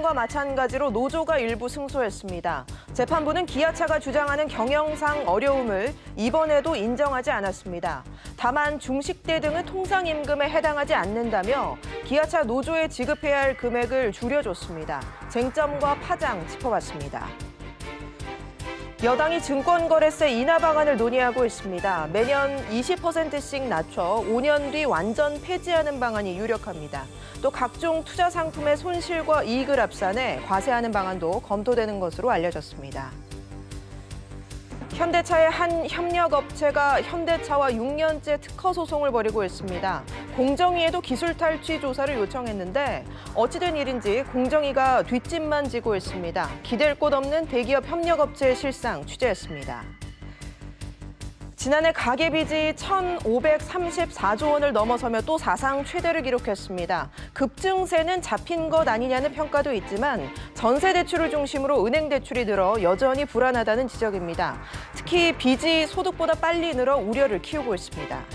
1심과 마찬가지로 노조가 일부 승소했습니다. 재판부는 기아차가 주장하는 경영상 어려움을 이번에도 인정하지 않았습니다. 다만 중식대 등은 통상임금에 해당하지 않는다며 기아차 노조에 지급해야 할 금액을 줄여줬습니다. 쟁점과 파장 짚어봤습니다. 여당이 증권거래세 인하 방안을 논의하고 있습니다. 매년 20%씩 낮춰 5년 뒤 완전 폐지하는 방안이 유력합니다. 또 각종 투자 상품의 손실과 이익을 합산해 과세하는 방안도 검토되는 것으로 알려졌습니다. 현대차의 한 협력업체가 현대차와 6년째 특허 소송을 벌이고 있습니다. 공정위에도 기술 탈취 조사를 요청했는데 어찌된 일인지 공정위가 뒷짐만 지고 있습니다. 기댈 곳 없는 대기업 협력업체의 실상 취재했습니다. 지난해 가계빚이 1,534조 원을 넘어서며 또 사상 최대를 기록했습니다. 급증세는 잡힌 것 아니냐는 평가도 있지만 전세 대출을 중심으로 은행 대출이 늘어 여전히 불안하다는 지적입니다. 특히 빚이 소득보다 빨리 늘어 우려를 키우고 있습니다.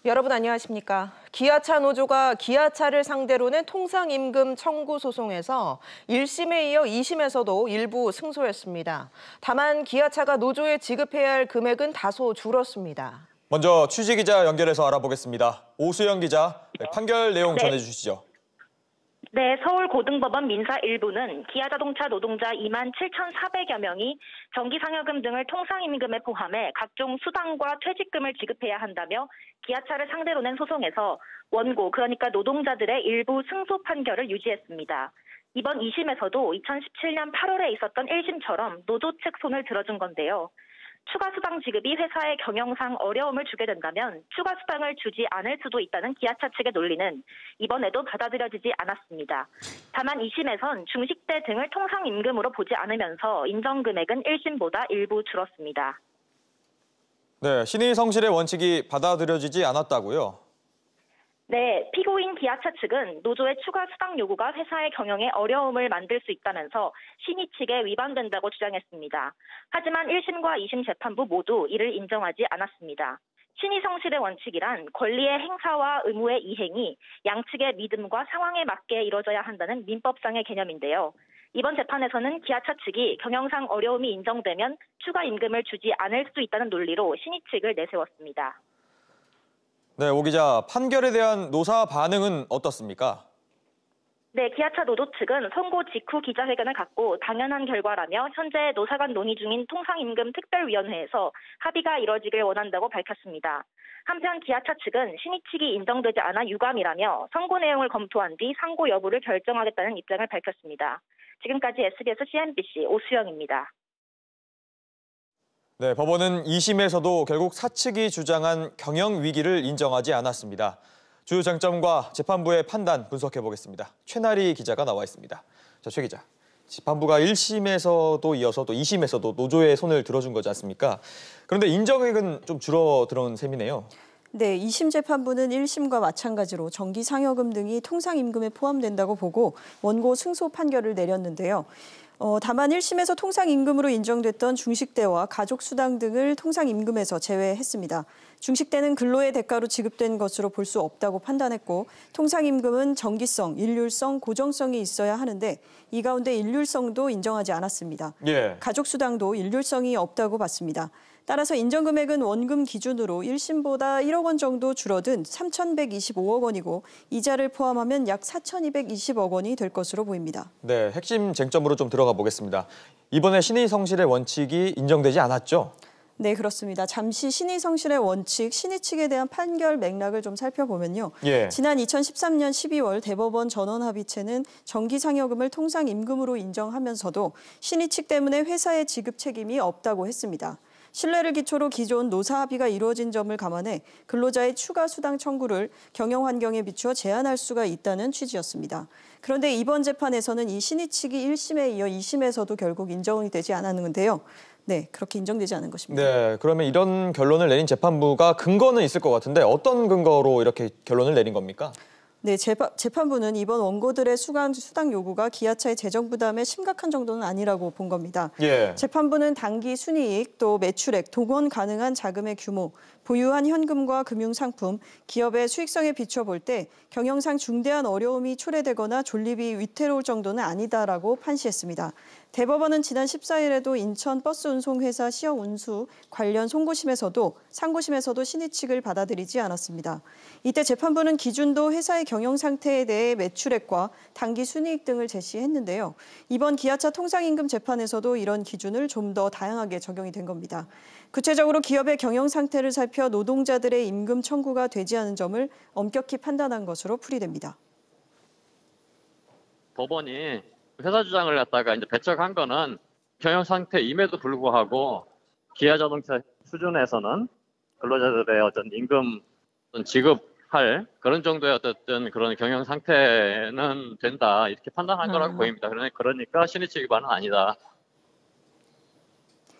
여러분 안녕하십니까? 기아차 노조가 기아차를 상대로 낸 통상임금 청구 소송에서 1심에 이어 2심에서도 일부 승소했습니다. 다만 기아차가 노조에 지급해야 할 금액은 다소 줄었습니다. 먼저 취재기자 연결해서 알아보겠습니다. 오수영 기자, 판결 내용 전해주시죠. 네, 서울고등법원 민사 1부는 기아자동차 노동자 27,400여 명이 정기상여금 등을 통상임금에 포함해 각종 수당과 퇴직금을 지급해야 한다며 기아차를 상대로 낸 소송에서 원고, 그러니까 노동자들의 일부 승소 판결을 유지했습니다. 이번 2심에서도 2017년 8월에 있었던 1심처럼 노조 측 손을 들어준 건데요. 추가 수당 지급이 회사의 경영상 어려움을 주게 된다면 추가 수당을 주지 않을 수도 있다는 기아차 측의 논리는 이번에도 받아들여지지 않았습니다. 다만 2심에선 중식대 등을 통상임금으로 보지 않으면서 인정금액은 1심보다 일부 줄었습니다. 네, 신의 성실의 원칙이 받아들여지지 않았다고요? 네, 피고인 기아차 측은 노조의 추가 수당 요구가 회사의 경영에 어려움을 만들 수 있다면서 신의 측에 위반된다고 주장했습니다. 하지만 1심과 2심 재판부 모두 이를 인정하지 않았습니다. 신의 성실의 원칙이란 권리의 행사와 의무의 이행이 양측의 믿음과 상황에 맞게 이뤄져야 한다는 민법상의 개념인데요. 이번 재판에서는 기아차 측이 경영상 어려움이 인정되면 추가 임금을 주지 않을 수 있다는 논리로 신의 측을 내세웠습니다. 네, 오 기자, 판결에 대한 노사 반응은 어떻습니까? 네, 기아차 노조 측은 선고 직후 기자회견을 갖고 당연한 결과라며 현재 노사 간 논의 중인 통상임금 특별위원회에서 합의가 이뤄지길 원한다고 밝혔습니다. 한편 기아차 측은 신의 측이 인정되지 않아 유감이라며 선고 내용을 검토한 뒤 상고 여부를 결정하겠다는 입장을 밝혔습니다. 지금까지 SBS CNBC 오수영입니다. 네, 법원은 2심에서도 결국 사측이 주장한 경영 위기를 인정하지 않았습니다. 주요 쟁점과 재판부의 판단 분석해보겠습니다. 최나리 기자가 나와 있습니다. 자, 최 기자. 재판부가 1심에서도 이어서 또 2심에서도 노조의 손을 들어준 거지 않습니까? 그런데 인정액은 좀 줄어들은 셈이네요. 네, 2심 재판부는 1심과 마찬가지로 정기상여금 등이 통상임금에 포함된다고 보고 원고 승소 판결을 내렸는데요. 다만 1심에서 통상임금으로 인정됐던 중식대와 가족수당 등을 통상임금에서 제외했습니다. 중식대는 근로의 대가로 지급된 것으로 볼 수 없다고 판단했고 통상임금은 정기성, 일률성, 고정성이 있어야 하는데 이 가운데 일률성도 인정하지 않았습니다. 예. 가족수당도 일률성이 없다고 봤습니다. 따라서 인정금액은 원금 기준으로 1심보다 1억 원 정도 줄어든 3,125억 원이고 이자를 포함하면 약 4,220억 원이 될 것으로 보입니다. 네, 핵심 쟁점으로 좀 들어가 보겠습니다. 이번에 신의 성실의 원칙이 인정되지 않았죠? 네, 그렇습니다. 잠시 신의 성실의 원칙, 신의 측에 대한 판결 맥락을 좀 살펴보면요. 예. 지난 2013년 12월 대법원 전원합의체는 정기상여금을 통상임금으로 인정하면서도 신의 측 때문에 회사의 지급 책임이 없다고 했습니다. 신뢰를 기초로 기존 노사 합의가 이루어진 점을 감안해 근로자의 추가 수당 청구를 경영 환경에 비추어 제한할 수가 있다는 취지였습니다. 그런데 이번 재판에서는 이 신의 측이 1심에 이어 2심에서도 결국 인정이 되지 않았는데요. 네, 그렇게 인정되지 않은 것입니다. 네, 그러면 이런 결론을 내린 재판부가 근거는 있을 것 같은데 어떤 근거로 이렇게 결론을 내린 겁니까? 네, 재판부는 이번 원고들의 수당 요구가 기아차의 재정 부담에 심각한 정도는 아니라고 본 겁니다. 예. 재판부는 단기 순이익, 또 매출액, 동원 가능한 자금의 규모, 보유한 현금과 금융상품, 기업의 수익성에 비춰볼 때 경영상 중대한 어려움이 초래되거나 존립이 위태로울 정도는 아니다라고 판시했습니다. 대법원은 지난 14일에도 인천 버스운송회사 시험 운수 관련 상고심에서도 신의 측을 받아들이지 않았습니다. 이때 재판부는 기준도 회사의 경영 상태에 대해 매출액과 단기 순이익 등을 제시했는데요. 이번 기아차 통상임금 재판에서도 이런 기준을 좀 더 다양하게 적용이 된 겁니다. 구체적으로 기업의 경영 상태를 살펴 노동자들의 임금 청구가 되지 않은 점을 엄격히 판단한 것으로 풀이됩니다. 법원이 회사 주장을 갖다가 이제 배척한 거는 경영 상태임에도 불구하고 기아자동차 수준에서는 근로자들의 어떤 임금 지급할 그런 정도의 어떤 그런 경영 상태는 된다 이렇게 판단한 거라고 보입니다. 그러니까 신의치 위반은 아니다.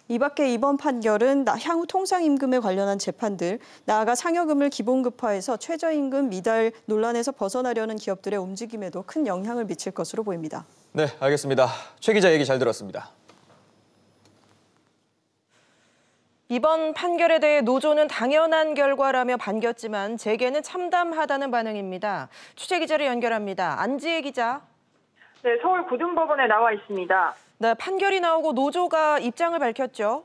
이 밖에 이번 판결은 향후 통상임금에 관련한 재판들, 나아가 상여금을 기본급화해서 최저임금 미달 논란에서 벗어나려는 기업들의 움직임에도 큰 영향을 미칠 것으로 보입니다. 네, 알겠습니다. 최 기자 얘기 잘 들었습니다. 이번 판결에 대해 노조는 당연한 결과라며 반겼지만 재계는 참담하다는 반응입니다. 취재 기자를 연결합니다. 안지혜 기자. 네, 서울 고등법원에 나와 있습니다. 네, 판결이 나오고 노조가 입장을 밝혔죠.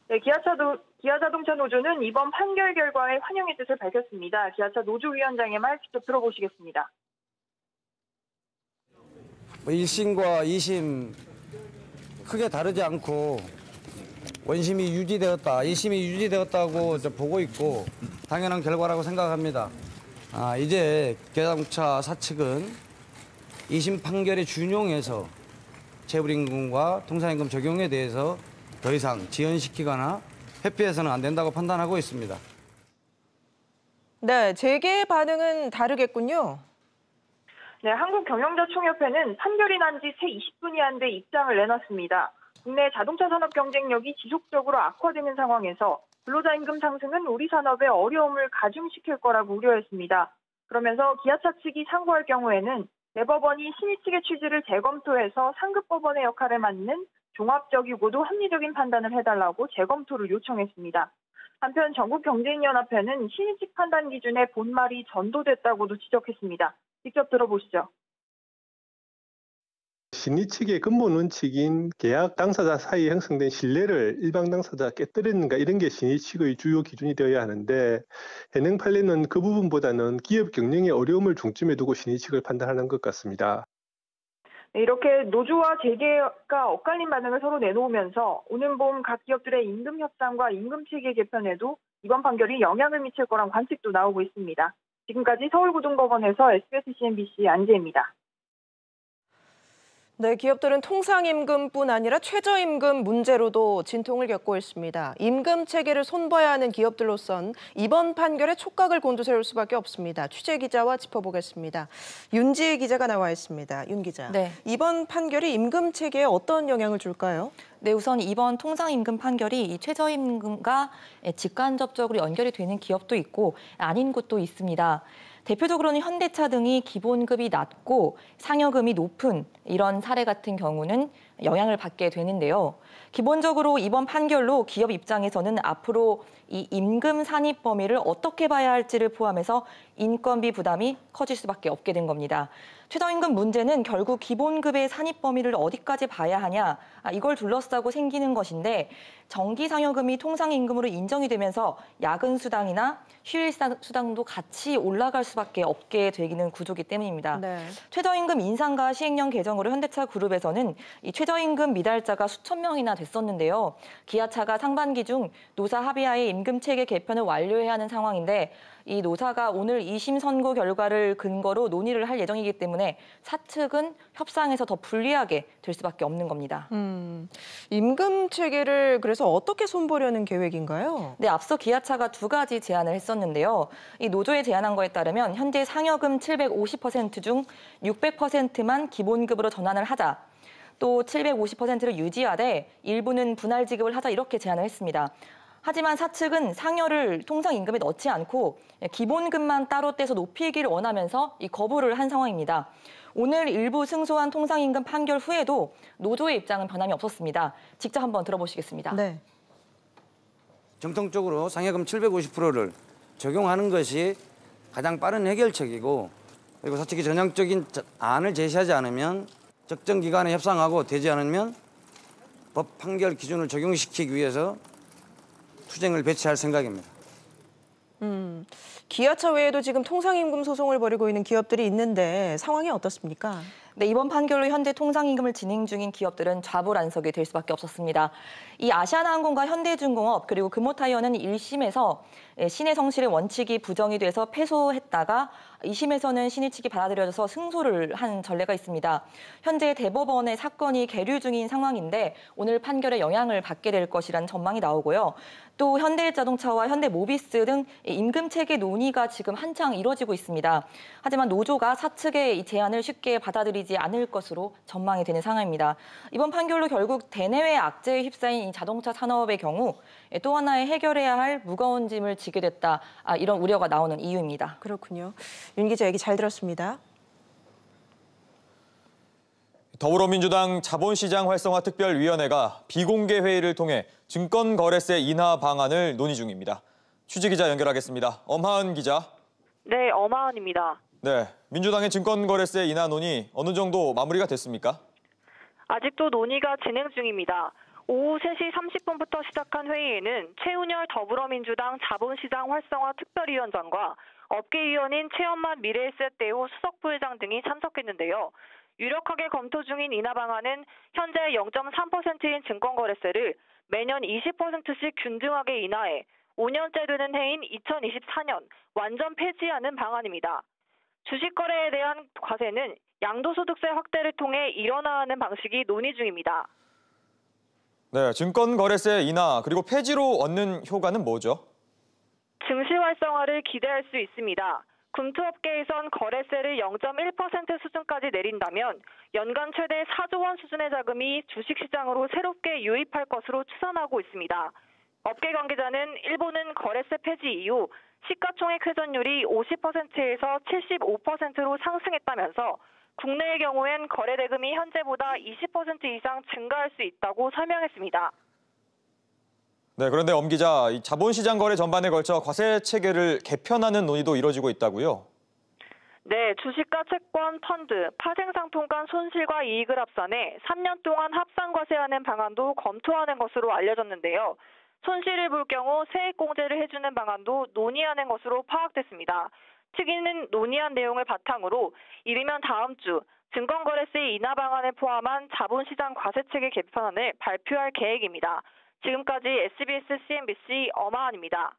네, 기아자동차 노조는 이번 판결 결과에 환영의 뜻을 밝혔습니다. 기아차 노조위원장의 말 직접 들어보시겠습니다. 1심과 2심 크게 다르지 않고 원심이 유지되었다, 1심이 유지되었다고 보고 있고 당연한 결과라고 생각합니다. 이제 기아자동차 사측은 2심 판결에 준용해서 체불임금과 통상임금 적용에 대해서 더 이상 지연시키거나 회피해서는 안 된다고 판단하고 있습니다. 네, 재계의 반응은 다르겠군요. 네, 한국경영자총협회는 판결이 난 지 채 20분이 안 돼 입장을 내놨습니다. 국내 자동차 산업 경쟁력이 지속적으로 악화되는 상황에서 근로자 임금 상승은 우리 산업에 어려움을 가중시킬 거라고 우려했습니다. 그러면서 기아차 측이 상고할 경우에는 대법원이 신의 측의 취지를 재검토해서 상급법원의 역할을 맡는 종합적이고도 합리적인 판단을 해달라고 재검토를 요청했습니다. 한편 전국경제인연합회는 신의 측 판단 기준에 본말이 전도됐다고도 지적했습니다. 직접 들어보시죠. 신의 측의 근본 원칙인 계약 당사자 사이에 형성된 신뢰를 일방 당사자가 깨뜨리는가 이런 게 신의 측의 주요 기준이 되어야 하는데 현행 판례는 그 부분보다는 기업 경영의 어려움을 중점에 두고 신의 측을 판단하는 것 같습니다. 이렇게 노조와 재계가 엇갈린 반응을 서로 내놓으면서 오는 봄 각 기업들의 임금 협상과 임금 체계 개편에도 이번 판결이 영향을 미칠 거란 관측도 나오고 있습니다. 지금까지 서울고등법원에서 SBS CNBC 안지혜입니다. 네, 기업들은 통상임금뿐 아니라 최저임금 문제로도 진통을 겪고 있습니다. 임금 체계를 손봐야 하는 기업들로선 이번 판결에 촉각을 곤두세울 수밖에 없습니다. 취재 기자와 짚어보겠습니다. 윤지혜 기자가 나와 있습니다. 윤 기자, 네. 이번 판결이 임금 체계에 어떤 영향을 줄까요? 네, 우선 이번 통상임금 판결이 이 최저임금과 직간접적으로 연결이 되는 기업도 있고 아닌 곳도 있습니다. 대표적으로는 현대차 등이 기본급이 낮고 상여금이 높은 이런 사례 같은 경우는 영향을 받게 되는데요. 기본적으로 이번 판결로 기업 입장에서는 앞으로 이 임금 산입 범위를 어떻게 봐야 할지를 포함해서 인건비 부담이 커질 수밖에 없게 된 겁니다. 최저임금 문제는 결국 기본급의 산입 범위를 어디까지 봐야 하냐, 이걸 둘러싸고 생기는 것인데 정기상여금이 통상임금으로 인정이 되면서 야근수당이나 휴일수당도 같이 올라갈 수밖에 없게 되기는 구조기 때문입니다. 네. 최저임금 인상과 시행령 개정으로 현대차 그룹에서는 이 최저임금 미달자가 수천 명이나 됐었는데요. 기아차가 상반기 중 노사 합의하에 임금체계 개편을 완료해야 하는 상황인데 이 노사가 오늘 2심 선고 결과를 근거로 논의를 할 예정이기 때문에 사측은 협상에서 더 불리하게 될 수밖에 없는 겁니다. 임금 체계를 그래서 어떻게 손보려는 계획인가요? 네, 앞서 기아차가 두 가지 제안을 했었는데요. 이 노조에 제안한 거에 따르면 현재 상여금 750% 중 600%만 기본급으로 전환을 하자. 또 750%를 유지하되 일부는 분할 지급을 하자 이렇게 제안을 했습니다. 하지만 사측은 상여를 통상임금에 넣지 않고 기본금만 따로 떼서 높이기를 원하면서 거부를 한 상황입니다. 오늘 일부 승소한 통상임금 판결 후에도 노조의 입장은 변함이 없었습니다. 직접 한번 들어보시겠습니다. 네. 정통적으로 상여금 750%를 적용하는 것이 가장 빠른 해결책이고, 그리고 사측이 전향적인 안을 제시하지 않으면 적정 기간에 협상하고 되지 않으면 법 판결 기준을 적용시키기 위해서 투쟁을 배치할 생각입니다. 기아차 외에도 지금 통상임금 소송을 벌이고 있는 기업들이 있는데 상황이 어떻습니까? 네, 이번 판결로 현재 통상임금을 진행 중인 기업들은 좌불안석이 될 수밖에 없었습니다. 이 아시아나항공과 현대중공업 그리고 금호타이어는 1심에서 신의 성실의 원칙이 부정이 돼서 패소했다가 2심에서는 신의 측이 받아들여져서 승소를 한 전례가 있습니다. 현재 대법원의 사건이 계류 중인 상황인데 오늘 판결에 영향을 받게 될 것이라는 전망이 나오고요. 또 현대자동차와 현대모비스 등 임금 체계 논의가 지금 한창 이뤄지고 있습니다. 하지만 노조가 사측의 이 제안을 쉽게 받아들이지 않을 것으로 전망이 되는 상황입니다. 이번 판결로 결국 대내외 악재에 휩싸인 이 자동차 산업의 경우 또 하나의 해결해야 할 무거운 짐을 지게 됐다. 이런 우려가 나오는 이유입니다. 그렇군요. 윤 기자 얘기 잘 들었습니다. 더불어민주당 자본시장 활성화 특별위원회가 비공개 회의를 통해 증권거래세 인하 방안을 논의 중입니다. 취재기자 연결하겠습니다. 엄하은 기자. 네, 엄하은입니다. 네, 민주당의 증권거래세 인하 논의 어느 정도 마무리가 됐습니까? 아직도 논의가 진행 중입니다. 오후 3시 30분부터 시작한 회의에는 최운열 더불어민주당 자본시장 활성화 특별위원장과 업계위원인 최연만 미래에셋대우 수석부회장 등이 참석했는데요. 유력하게 검토 중인 인하 방안은 현재 0.3%인 증권거래세를 매년 20%씩 균등하게 인하해 5년째 되는 해인 2024년 완전 폐지하는 방안입니다. 주식거래에 대한 과세는 양도소득세 확대를 통해 일원화하는 방식이 논의 중입니다. 네, 증권거래세 인하 그리고 폐지로 얻는 효과는 뭐죠? 증시 활성화를 기대할 수 있습니다. 금투업계에선 거래세를 0.1% 수준까지 내린다면 연간 최대 4조 원 수준의 자금이 주식시장으로 새롭게 유입할 것으로 추산하고 있습니다. 업계 관계자는 일본은 거래세 폐지 이후 시가총액 회전율이 50%에서 75%로 상승했다면서 국내의 경우엔 거래 대금이 현재보다 20% 이상 증가할 수 있다고 설명했습니다. 네, 그런데 엄 기자, 이 자본시장 거래 전반에 걸쳐 과세 체계를 개편하는 논의도 이뤄지고 있다고요? 네, 주식과 채권, 펀드, 파생상품 간 손실과 이익을 합산해 3년 동안 합산과세하는 방안도 검토하는 것으로 알려졌는데요. 손실을 볼 경우 세액공제를 해주는 방안도 논의하는 것으로 파악됐습니다. 측위는 논의한 내용을 바탕으로 이르면 다음 주 증권거래세 인하 방안을 포함한 자본시장 과세체계 개편안을 발표할 계획입니다. 지금까지 SBS CNBC 엄하은입니다.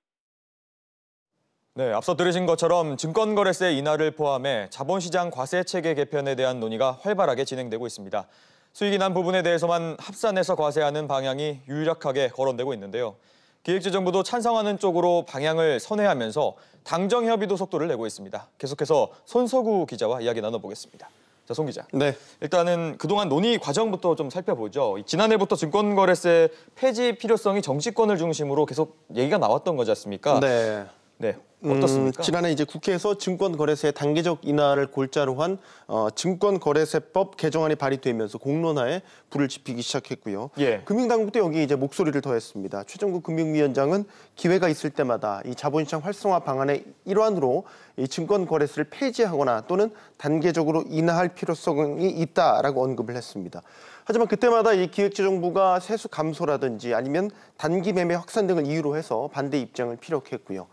네, 앞서 들으신 것처럼 증권거래세 인하를 포함해 자본시장 과세체계 개편에 대한 논의가 활발하게 진행되고 있습니다. 수익이 난 부분에 대해서만 합산해서 과세하는 방향이 유력하게 거론되고 있는데요. 기획재정부도 찬성하는 쪽으로 방향을 선회하면서 당정협의도 속도를 내고 있습니다. 계속해서 손석우 기자와 이야기 나눠보겠습니다. 자, 송 기자. 네. 일단은 그동안 논의 과정부터 좀 살펴보죠. 지난해부터 증권거래세 폐지 필요성이 정치권을 중심으로 계속 얘기가 나왔던 거지 않습니까? 네. 네, 어떻습니까? 지난해 이제 국회에서 증권거래세 단계적 인하를 골자로 한 증권거래세법 개정안이 발의되면서 공론화에 불을 지피기 시작했고요. 예. 금융당국도 여기 이제 목소리를 더했습니다. 최정국 금융위원장은 기회가 있을 때마다 이 자본시장 활성화 방안의 일환으로 이 증권거래세를 폐지하거나 또는 단계적으로 인하할 필요성이 있다라고 언급을 했습니다. 하지만 그때마다 이 기획재정부가 세수 감소라든지 아니면 단기 매매 확산 등을 이유로 해서 반대 입장을 피력했고요.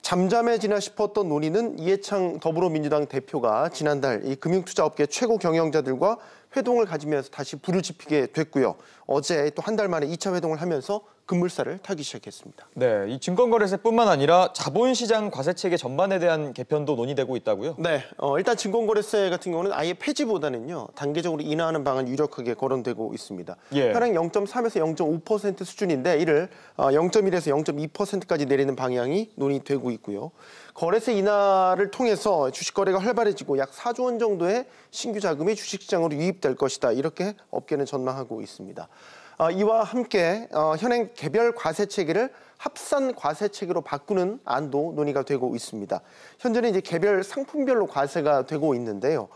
잠잠해지나 싶었던 논의는 이해창 더불어민주당 대표가 지난달 이 금융투자업계 최고 경영자들과 회동을 가지면서 다시 불을 지피게 됐고요. 어제 또 한 달 만에 2차 회동을 하면서 급물살을 타기 시작했습니다. 네, 이 증권거래세뿐만 아니라 자본시장 과세체계 전반에 대한 개편도 논의되고 있다고요? 네, 일단 증권거래세 같은 경우는 아예 폐지보다는요. 단계적으로 인하하는 방안 유력하게 거론되고 있습니다. 예. 현행 0.3에서 0.5% 수준인데 이를 0.1에서 0.2%까지 내리는 방향이 논의되고 있고요. 거래세 인하를 통해서 주식거래가 활발해지고 약 4조 원 정도의 신규 자금이 주식시장으로 유입될 것이다. 이렇게 업계는 전망하고 있습니다. 이와 함께 현행 개별 과세 체계를 합산 과세 체계로 바꾸는 안도 논의가 되고 있습니다. 현재는 이제 개별 상품별로 과세가 되고 있는데요.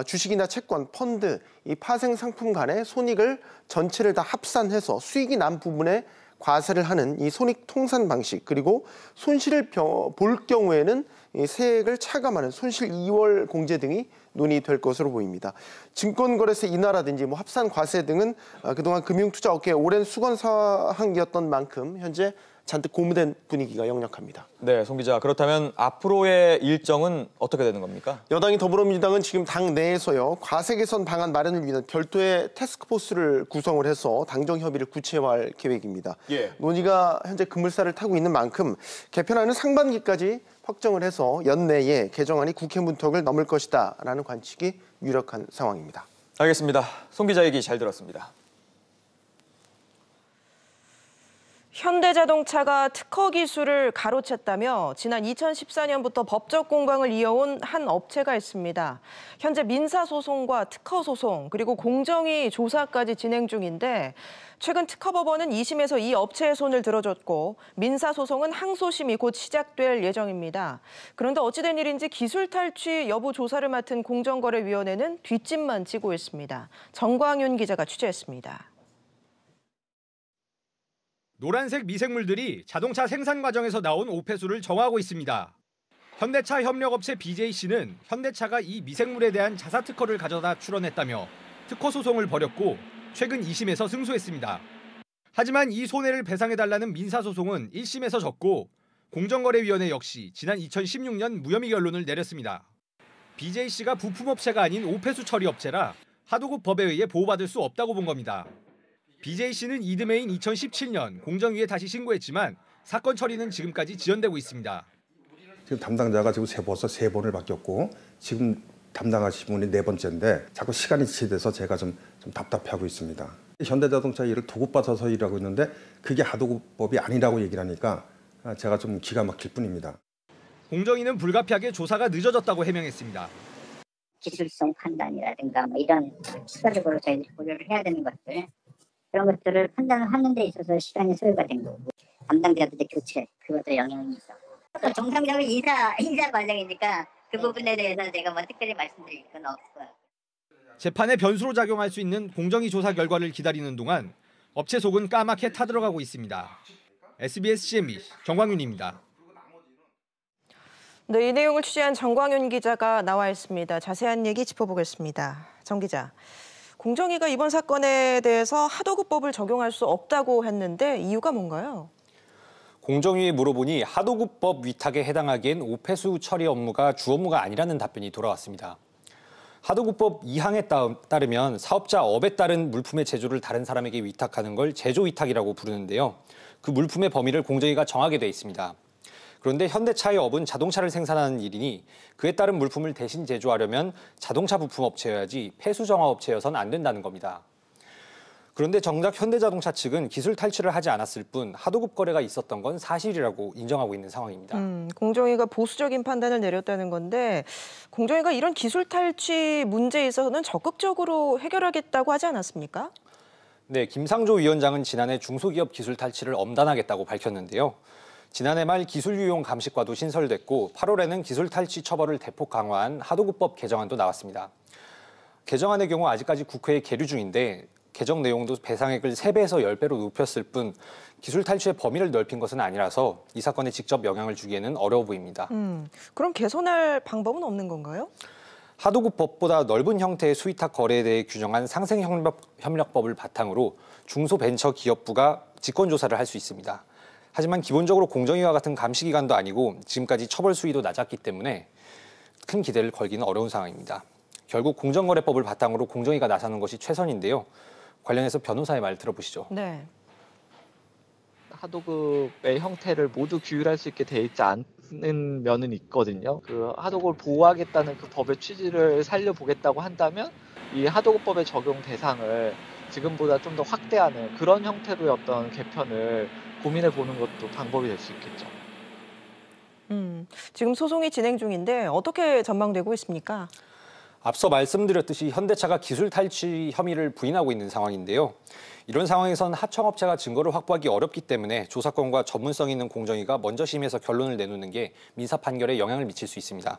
주식이나 채권, 펀드, 이 파생 상품 간의 손익을 전체를 다 합산해서 수익이 난 부분에 과세를 하는 이 손익 통산 방식, 그리고 손실을 볼 경우에는 이 세액을 차감하는 손실 2월 공제 등이 논의될 것으로 보입니다. 증권거래세 인하라든지 합산 과세 등은 그동안 금융투자업계의 오랜 수건 사항이었던 만큼 현재 잔뜩 고무된 분위기가 역력합니다. 네, 송 기자. 그렇다면 앞으로의 일정은 어떻게 되는 겁니까? 여당인 더불어민주당은 지금 당 내에서요, 과세 개선 방안 마련을 위한 별도의 태스크포스를 구성을 해서 당정 협의를 구체화할 계획입니다. 논의가 현재 급물살을 타고 있는 만큼 개편안은 상반기까지 확정을 해서 연내에 개정안이 국회 문턱을 넘을 것이다라는 관측이 유력한 상황입니다. 알겠습니다. 송 기자 얘기 잘 들었습니다. 현대자동차가 특허 기술을 가로챘다며 지난 2014년부터 법적 공방을 이어온 한 업체가 있습니다. 현재 민사소송과 특허소송 그리고 공정위 조사까지 진행 중인데 최근 특허법원은 2심에서 이 업체의 손을 들어줬고 민사소송은 항소심이 곧 시작될 예정입니다. 그런데 어찌된 일인지 기술 탈취 여부 조사를 맡은 공정거래위원회는 뒷짐만 지고 있습니다. 정광윤 기자가 취재했습니다. 노란색 미생물들이 자동차 생산 과정에서 나온 오폐수를 정화하고 있습니다. 현대차 협력업체 BJC는 현대차가 이 미생물에 대한 자사 특허를 가져다 출원했다며 특허 소송을 벌였고 최근 2심에서 승소했습니다. 하지만 이 손해를 배상해달라는 민사소송은 1심에서 졌고 공정거래위원회 역시 지난 2016년 무혐의 결론을 내렸습니다. BJC가 부품업체가 아닌 오폐수 처리 업체라 하도급 법에 의해 보호받을 수 없다고 본 겁니다. BJC는 이듬해인 2017년 공정위에 다시 신고했지만 사건 처리는 지금까지 지연되고 있습니다. 지금 담당자가 지금 벌써 3번을 바뀌었고 지금 담당하신 분이 4번째인데 자꾸 시간이 지체돼서 제가 좀 답답해하고 있습니다. 현대자동차 일을 도급받아서 일하고 있는데 그게 하도급법이 아니라고 얘기를 하니까 제가 좀 기가 막힐 뿐입니다. 공정위는 불가피하게 조사가 늦어졌다고 해명했습니다. 기술성 판단이라든가 이런 추가적으로 저희들이 고려를 해야 되는 것들 그런 것들을 판단을 하는 데 있어서 시간이 소요가 된 거고 담당자들의 교체 그것도 영향이 있어. 정상적으로 인사 과정이니까 그 부분에 대해서 제가 특별히 말씀드릴 건 없고요. 재판의 변수로 작용할 수 있는 공정위 조사 결과를 기다리는 동안 업체 속은 까맣게 타들어가고 있습니다. SBS CNB 정광윤입니다. 네, 이 내용을 취재한 정광윤 기자가 나와 있습니다. 자세한 얘기 짚어보겠습니다. 정 기자. 공정위가 이번 사건에 대해서 하도급법을 적용할 수 없다고 했는데 이유가 뭔가요? 공정위에 물어보니 하도급법 위탁에 해당하기엔 오폐수 처리 업무가 주 업무가 아니라는 답변이 돌아왔습니다. 하도급법 2항에 따르면 사업자 업에 따른 물품의 제조를 다른 사람에게 위탁하는 걸 제조위탁이라고 부르는데요. 그 물품의 범위를 공정위가 정하게 돼 있습니다. 그런데 현대차의 업은 자동차를 생산하는 일이니 그에 따른 물품을 대신 제조하려면 자동차 부품업체여야지 폐수정화업체여서는 안 된다는 겁니다. 그런데 정작 현대자동차 측은 기술 탈취를 하지 않았을 뿐 하도급 거래가 있었던 건 사실이라고 인정하고 있는 상황입니다. 공정위가 보수적인 판단을 내렸다는 건데 공정위가 이런 기술 탈취 문제에 있어서는 적극적으로 해결하겠다고 하지 않았습니까? 네, 김상조 위원장은 지난해 중소기업 기술 탈취를 엄단하겠다고 밝혔는데요. 지난해 말 기술유용 감식과도 신설됐고 8월에는 기술 탈취 처벌을 대폭 강화한 하도급법 개정안도 나왔습니다. 개정안의 경우 아직까지 국회에 계류 중인데 개정 내용도 배상액을 3배에서 10배로 높였을 뿐 기술 탈취의 범위를 넓힌 것은 아니라서 이 사건에 직접 영향을 주기에는 어려워 보입니다. 그럼 개선할 방법은 없는 건가요? 하도급법보다 넓은 형태의 수위탁 거래에 대해 규정한 상생협력법을 바탕으로 중소벤처기업부가 직권조사를 할 수 있습니다. 하지만 기본적으로 공정위와 같은 감시기관도 아니고 지금까지 처벌 수위도 낮았기 때문에 큰 기대를 걸기는 어려운 상황입니다. 결국 공정거래법을 바탕으로 공정위가 나서는 것이 최선인데요. 관련해서 변호사의 말 들어보시죠. 네. 하도급의 형태를 모두 규율할 수 있게 돼 있지 않는 면은 있거든요. 그 하도급을 보호하겠다는 그 법의 취지를 살려보겠다고 한다면 이 하도급법의 적용 대상을 지금보다 좀 더 확대하는 그런 형태로의 어떤 개편을 고민해 보는 것도 방법이 될 수 있겠죠. 지금 소송이 진행 중인데 어떻게 전망되고 있습니까? 앞서 말씀드렸듯이 현대차가 기술 탈취 혐의를 부인하고 있는 상황인데요. 이런 상황에선 하청업체가 증거를 확보하기 어렵기 때문에 조사권과 전문성 있는 공정위가 먼저 심의해서 결론을 내놓는 게 민사 판결에 영향을 미칠 수 있습니다.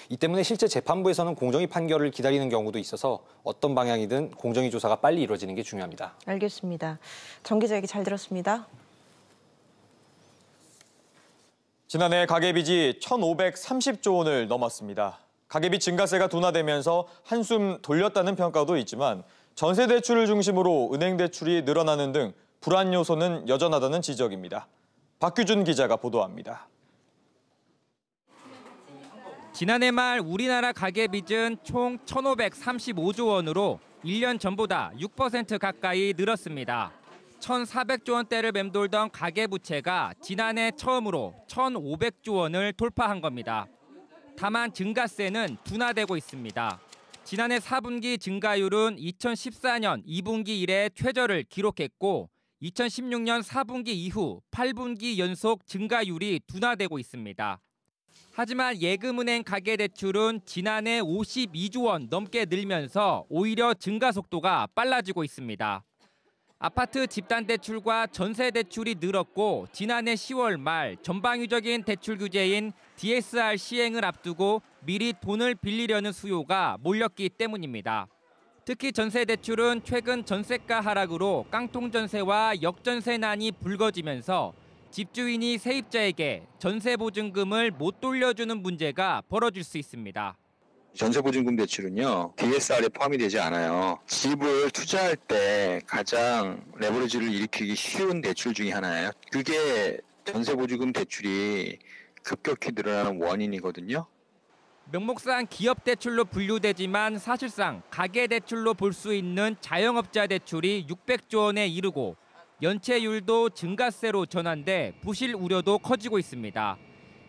이 때문에 실제 재판부에서는 공정위 판결을 기다리는 경우도 있어서 어떤 방향이든 공정위 조사가 빨리 이루어지는 게 중요합니다. 알겠습니다. 정 기자 얘기 잘 들었습니다. 지난해 가계빚이 1,530조 원을 넘었습니다. 가계빚 증가세가 둔화되면서 한숨 돌렸다는 평가도 있지만 전세 대출을 중심으로 은행 대출이 늘어나는 등 불안 요소는 여전하다는 지적입니다. 박규준 기자가 보도합니다. 지난해 말 우리나라 가계빚은 총 1,535조 원으로 1년 전보다 6% 가까이 늘었습니다. 1,400조 원대를 맴돌던 가계부채가 지난해 처음으로 1,500조 원을 돌파한 겁니다. 다만 증가세는 둔화되고 있습니다. 지난해 4분기 증가율은 2014년 2분기 이래 최저를 기록했고 2016년 4분기 이후 8분기 연속 증가율이 둔화되고 있습니다. 하지만 예금은행 가계대출은 지난해 52조 원 넘게 늘면서 오히려 증가 속도가 빨라지고 있습니다. 아파트 집단대출과 전세대출이 늘었고 지난해 10월 말 전방위적인 대출 규제인 DSR 시행을 앞두고 미리 돈을 빌리려는 수요가 몰렸기 때문입니다. 특히 전세대출은 최근 전세가 하락으로 깡통전세와 역전세난이 불거지면서 집주인이 세입자에게 전세보증금을 못 돌려주는 문제가 벌어질 수 있습니다. 전세보증금 대출은요, DSR에 포함이 되지 않아요. 집을 투자할 때 가장 레버리지를 일으키기 쉬운 대출 중에 하나예요. 그게 전세보증금 대출이 급격히 늘어나는 원인이거든요. 명목상 기업대출로 분류되지만 사실상 가계대출로 볼 수 있는 자영업자 대출이 600조 원에 이르고 연체율도 증가세로 전환돼 부실 우려도 커지고 있습니다.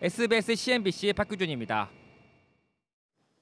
SBS CNBC 박규준입니다.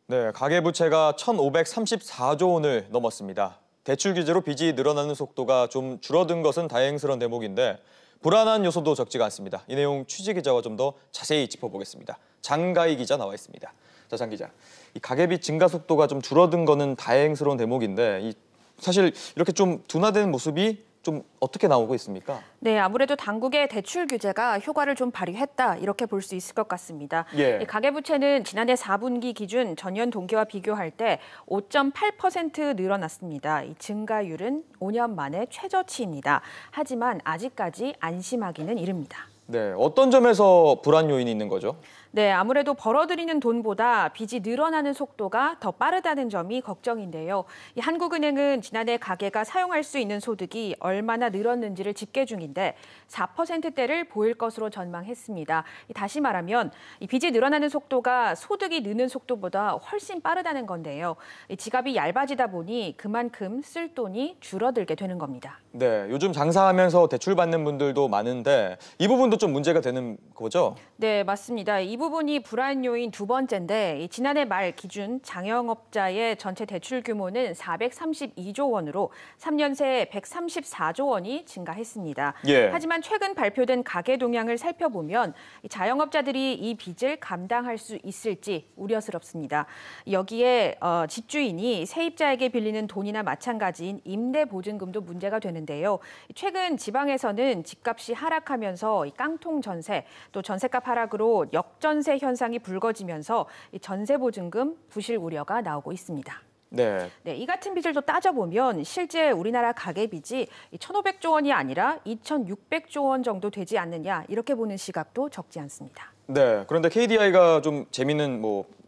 네, 가계부채가 1,534조 원을 넘었습니다. 대출 규제로 빚이 늘어나는 속도가 좀 줄어든 것은 다행스러운 대목인데 불안한 요소도 적지가 않습니다. 이 내용 취재 기자와 좀 더 자세히 짚어보겠습니다. 장가희 기자 나와 있습니다. 자, 장 기자, 이 가계빚 증가 속도가 좀 줄어든 거는 다행스러운 대목인데 사실 이렇게 좀 둔화되는 모습이 좀 어떻게 나오고 있습니까? 네, 아무래도 당국의 대출 규제가 효과를 좀 발휘했다 이렇게 볼 수 있을 것 같습니다. 예. 가계부채는 지난해 4분기 기준 전년 동기와 비교할 때 5.8% 늘어났습니다. 이 증가율은 5년 만에 최저치입니다. 하지만 아직까지 안심하기는 이릅니다. 네, 어떤 점에서 불안 요인이 있는 거죠? 네, 아무래도 벌어들이는 돈보다 빚이 늘어나는 속도가 더 빠르다는 점이 걱정인데요. 한국은행은 지난해 가계가 사용할 수 있는 소득이 얼마나 늘었는지를 집계 중인데 4%대를 보일 것으로 전망했습니다. 다시 말하면 빚이 늘어나는 속도가 소득이 느는 속도보다 훨씬 빠르다는 건데요. 지갑이 얇아지다 보니 그만큼 쓸 돈이 줄어들게 되는 겁니다. 네, 요즘 장사하면서 대출 받는 분들도 많은데 이 부분도 좀 문제가 되는 거죠? 네, 맞습니다. 이 부분이 불안 요인 두 번째인데 지난해 말 기준 자영업자의 전체 대출 규모는 432조 원으로 3년 새 134조 원이 증가했습니다. 예. 하지만 최근 발표된 가계 동향을 살펴보면 자영업자들이 이 빚을 감당할 수 있을지 우려스럽습니다. 여기에 집주인이 세입자에게 빌리는 돈이나 마찬가지인 임대보증금도 문제가 되는데요. 최근 지방에서는 집값이 하락하면서 깡통 전세, 또 전세값 하락으로 역전세 현상이 불거지면서 전세보증금 부실 우려가 나오고 있습니다. 네. 네, 이 같은 빚을 또 따져보면 실제 우리나라 가계빚이 1,500조 원이 아니라 2,600조 원 정도 되지 않느냐 이렇게 보는 시각도 적지 않습니다. 네, 그런데 KDI가 좀 재미있는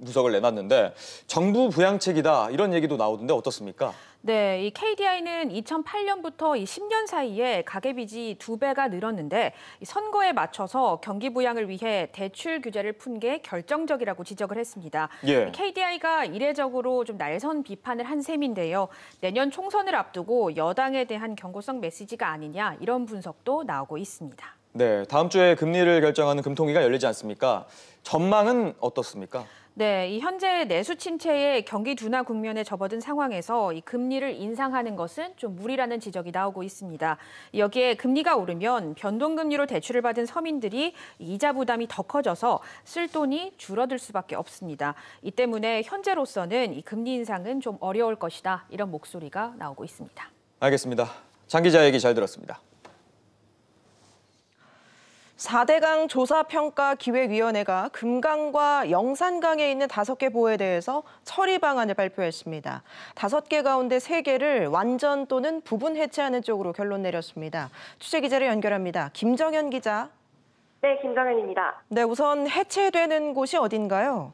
분석을 내놨는데 정부 부양책이다 이런 얘기도 나오던데 어떻습니까? 네, 이 KDI는 2008년부터 이 10년 사이에 가계빚이 2배가 늘었는데 선거에 맞춰서 경기 부양을 위해 대출 규제를 푼 게 결정적이라고 지적을 했습니다. 예. KDI가 이례적으로 좀 날선 비판을 한 셈인데요. 내년 총선을 앞두고 여당에 대한 경고성 메시지가 아니냐 이런 분석도 나오고 있습니다. 네, 다음 주에 금리를 결정하는 금통위가 열리지 않습니까? 전망은 어떻습니까? 네, 이 현재 내수 침체의 경기 둔화 국면에 접어든 상황에서 이 금리를 인상하는 것은 좀 무리라는 지적이 나오고 있습니다. 여기에 금리가 오르면 변동금리로 대출을 받은 서민들이 이자 부담이 더 커져서 쓸 돈이 줄어들 수밖에 없습니다. 이 때문에 현재로서는 이 금리 인상은 좀 어려울 것이다 이런 목소리가 나오고 있습니다. 알겠습니다. 장 기자 얘기 잘 들었습니다. 4대강 조사평가기획위원회가 금강과 영산강에 있는 5개 보에 대해서 처리 방안을 발표했습니다. 5개 가운데 3개를 완전 또는 부분 해체하는 쪽으로 결론 내렸습니다. 취재기자를 연결합니다. 김정현 기자. 네, 김정현입니다. 네, 우선 해체되는 곳이 어딘가요?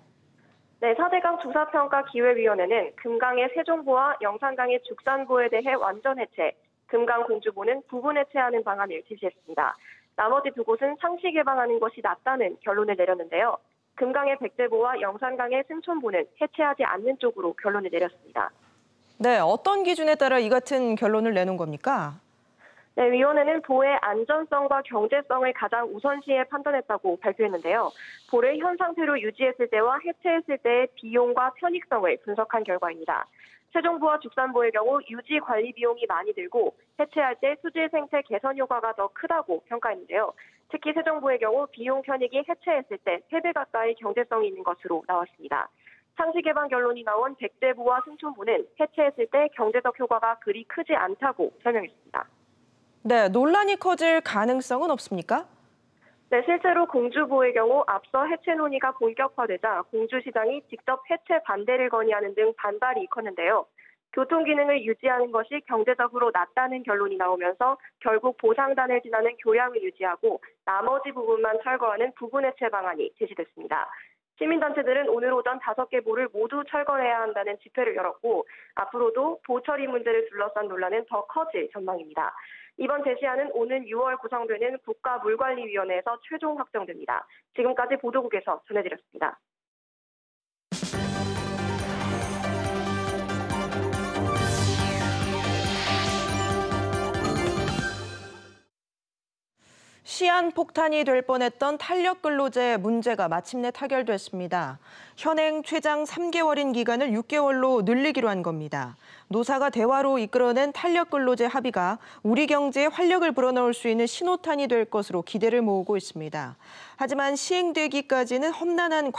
네, 4대강 조사평가기획위원회는 금강의 세종보와 영산강의 죽산보에 대해 완전 해체, 금강 공주보는 부분 해체하는 방안을 제시했습니다. 나머지 2곳은 상시 개방하는 것이 낫다는 결론을 내렸는데요. 금강의 백제보와 영산강의 승촌보는 해체하지 않는 쪽으로 결론을 내렸습니다. 네, 어떤 기준에 따라 이 같은 결론을 내놓은 겁니까? 네, 위원회는 보의 안전성과 경제성을 가장 우선시해 판단했다고 발표했는데요. 보를 현 상태로 유지했을 때와 해체했을 때의 비용과 편익성을 분석한 결과입니다. 세종보와 죽산보의 경우 유지 관리 비용이 많이 들고 해체할 때 수질 생태 개선 효과가 더 크다고 평가했는데요. 특히 세종보의 경우 비용 편익이 해체했을 때 3배 가까이 경제성이 있는 것으로 나왔습니다. 상시 개방 결론이 나온 백제보와 승촌보는 해체했을 때 경제적 효과가 그리 크지 않다고 설명했습니다. 네, 논란이 커질 가능성은 없습니까? 네, 실제로 공주보의 경우 앞서 해체 논의가 본격화되자 공주시장이 직접 해체 반대를 건의하는 등 반발이 컸는데요. 교통 기능을 유지하는 것이 경제적으로 낫다는 결론이 나오면서 결국 보상단을 지나는 교량을 유지하고 나머지 부분만 철거하는 부분 해체 방안이 제시됐습니다. 시민단체들은 오늘 오전 5개 보를 모두 철거해야 한다는 집회를 열었고 앞으로도 보 처리 문제를 둘러싼 논란은 더 커질 전망입니다. 이번 제시안은 오는 6월 구성되는 국가물관리위원회에서 최종 확정됩니다. 지금까지 보도국에서 전해드렸습니다. 시한폭탄이 될 뻔했던 탄력근로제 문제가 마침내 타결됐습니다. 현행 최장 3개월인 기간을 6개월로 늘리기로 한 겁니다. 노사가 대화로 이끌어낸 탄력근로제 합의가 우리 경제에 활력을 불어넣을 수 있는 신호탄이 될 것으로 기대를 모으고 있습니다. 하지만 시행되기까지는 험난한